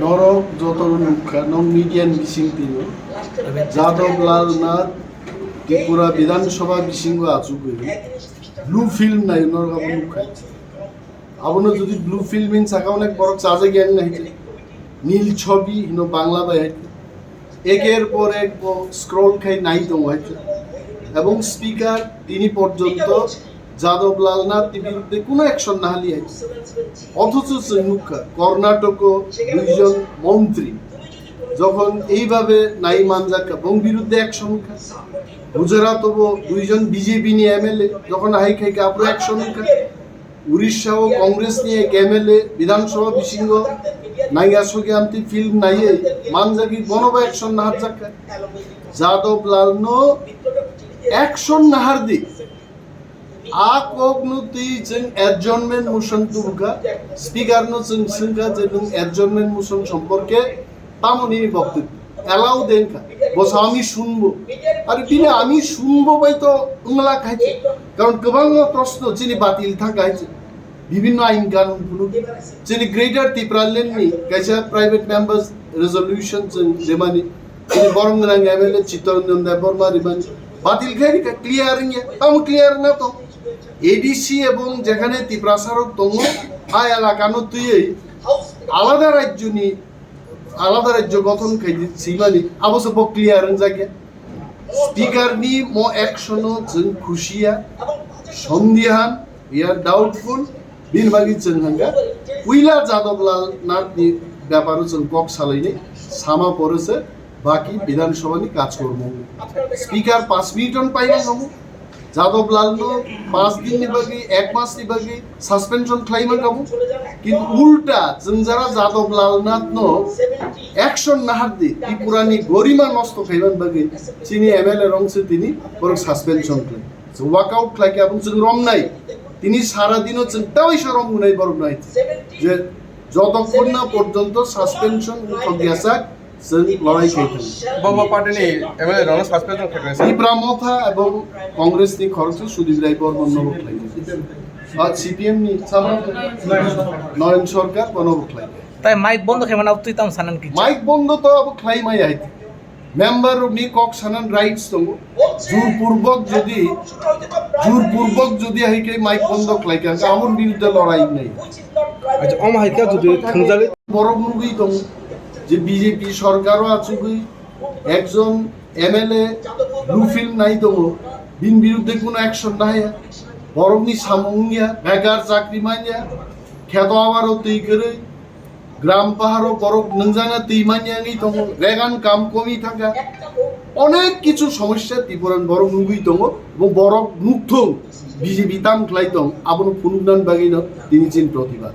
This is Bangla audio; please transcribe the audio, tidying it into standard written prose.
Norok Jotor Nukha, non median Bisingtino, Jadab Lal Nath, Tripura Bidan Shova Bisingo Azubu, blue film নাই Norga. Abono যদি ব্লু ফিল্ম ইন সাকা অনেক বড় চার্জে জ্ঞান নাই নীল ছবি ইনো বাংলা বাই একের পর এক স্ক্রল খাই নাই তো হইছে এবং স্পিকার তিনি পর্যন্ত যাদব লালনাথ বিরুদ্ধে কোনো অ্যাকশন না হালি আছে অথচ মুখ্য কর্ণাটক দুইজন মন্ত্রী যখন এইভাবে নাই মানজাকা এবং বিরুদ্ধে অ্যাকশন খায় গুজরাট দুইজন বিজেপি নিয়ে এমএলএ যখন হাই খাই কাপড় অ্যাকশন খায় উড়িষ্যা ও কংগ্রেস নিয়ে এমএলএ বিধানসভা বিশিঙ্গ নাইগাসকে আনতি ফিল্ম নাইয়ে মানজাকি বনবা অ্যাকশন নাহার জাকা যাদব লালনো অ্যাকশন নাহার দি আকবনুতি जों অ্যাডজর্নমেন্ট মোশন তুলকা স্পিকার নো जों সিনকা যে অ্যাডজর্নমেন্ট মোশন সম্পর্কে তামনি বক্তব্য এলাও দেনকা বস আমি শুনবো আর তিনি আমি শুনবো বাই তো উংলা খাইছে কারণ গোবাং প্রশ্ন যিনি বাতিল থাকাইছে বিভিন্ন আইন কানুন গুলো যিনি গ্রেটার ত্রিপুরালেন্ডনি কাইসা প্রাইভেট মেম্বার্স রেজলিউশন जों যেমানি তিনি বরংরাং এমএলএ চিত্তরঞ্জন দেববর্মা রিমানি বাতিল খাই ক্লিয়ারিং তাও ক্লিয়ার না তো এডিসি এবং যেখানে ত্রিপ্রাসারক দङ আ এলাকানো তুই আলাদা রাজ্য গঠন খাই সিমানি আবশ্য ক্লিয়ার জায়গা স্পিকার নি মো অ্যাকশনও जों খুশিয়া সন্দেহান ইয়ার ডাউটফুল বিনবাগি जों হাঙ্গা উইলা যাদব লাল নাথনি ব্যাপারও जों কক সালাইনি সামা পড়েছে বাকি বিধানসভানি কাজকর্ম স্পিকার 5 মিনিট পাইনা নমু যাদব লালনো 5 দিন নিবাগি 1 মাস নিবাগি সাসপেনশন ক্লাইমা কামু কিন্তু উল্টা जों যারা যাদব লালনাথ নো অ্যাকশন নাহার দি ত্রিপুরানি গরিমা নষ্ট খাইবান বাগি চিনি এমএলএ রংসে তিনি বড় সাসপেনশন ক্লাইম ওয়াকআউট ক্লাইকে এবং जों রম নাই তিনি সারা দিনও চিন্তাই শরম নাই বড় নাই যে যতক্ষণ না পর্যন্ত সাসপেনশন গেছা जों লড়াই খাইতাম বাবা পার্টি এমএলএ রং সাসপেনশন খাইছে ইব্রামথা এবং কংগ্রেস নি খরচ সুদীপ রায় বর্মন নবক লাইছে আর সিপিএম নি সামনে নয়ন সরকার বনবক লাইছে তাই মাইক বন্ধ খাই মানে তুই তাম সানান কি মাইক বন্ধ তো আব খাই মাই আইতে মেম্বার নি কক সানান রাইটস দङ জোরপূর্বক যদি হাইকে মাইক বন্ধ খাইকা আমন বিরুদ্ধে লড়াই নাই আচ্ছা অম হাইকা যদি থংজালে বড় মুগি দङ যে বিজেপি সরকারও আছে একজন এমএলএ ব্লু ফিল্ম নাই দङ বিন বিরুদ্ধে কোনো অ্যাকশন নাই বরংনি সামঙ্গিয়া বেকার চাকরি মাইয়া খেত আবারও তুই করে গ্রাম পাহাড়ও বরফ নংজানা তুই মাইয়াঙ্গি দङ রেগান কাম কমি থাকা অনেক কিছু সমস্যা ত্রিপুরান বড় মুগি দङ এবং বরফ মুগ্ধ বিজেপি তাম খ্লাই দङ আবনো ফুনুদান বাগিন তিনি চিন প্রতিবাদ